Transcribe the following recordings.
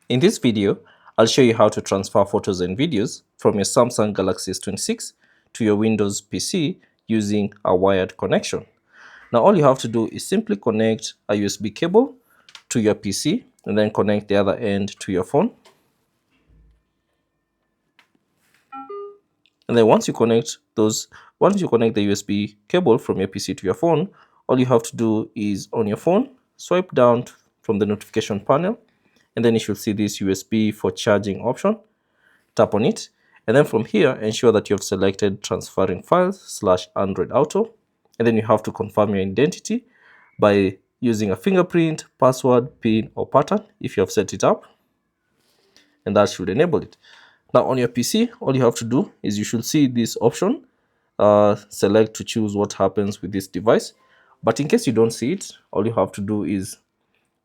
In this video, I'll show you how to transfer photos and videos from your Samsung Galaxy S26 to your Windows PC using a wired connection. Now all you have to do is simply connect a USB cable to your PC and then connect the other end to your phone. And then once you connect the USB cable from your PC to your phone, all you have to do is on your phone, swipe down from the notification panel, and then you should see this USB for charging option. Tap on it, and then from here, ensure that you have selected transferring files / Android Auto, and then you have to confirm your identity by using a fingerprint, password, PIN, or pattern if you have set it up, and that should enable it. Now on your PC, all you have to do is you should see this option, select to choose what happens with this device. But in case you don't see it, all you have to do is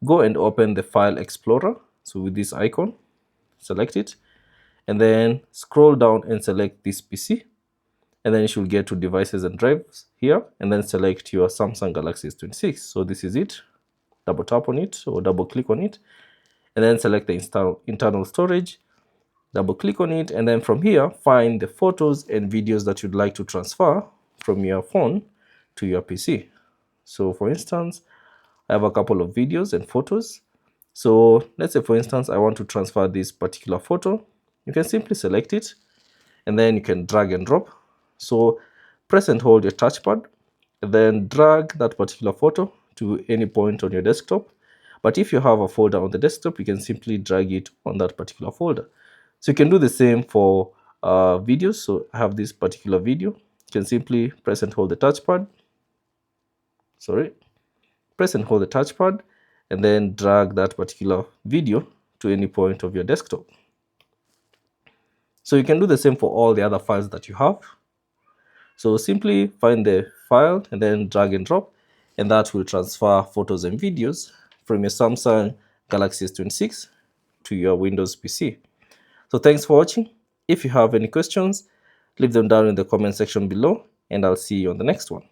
go and open the File Explorer. So with this icon, select it, and then scroll down and select this PC. And then you should get to Devices and Drives here, and then select your Samsung Galaxy S26. So this is it. Double tap on it or double click on it, and then select the internal storage. Double click on it, and then from here find the photos and videos that you'd like to transfer from your phone to your PC. So for instance, I have a couple of videos and photos. So let's say for instance I want to transfer this particular photo. You can simply select it, and then you can drag and drop. So press and hold your touchpad, and then drag that particular photo to any point on your desktop. But if you have a folder on the desktop, you can simply drag it on that particular folder. So you can do the same for videos. So I have this particular video. You can simply press and hold the touchpad. Press and hold the touchpad, and then drag that particular video to any point of your desktop. So you can do the same for all the other files that you have. So simply find the file and then drag and drop, and that will transfer photos and videos from your Samsung Galaxy S26 to your Windows PC. So thanks for watching. If you have any questions, leave them down in the comment section below, and I'll see you on the next one.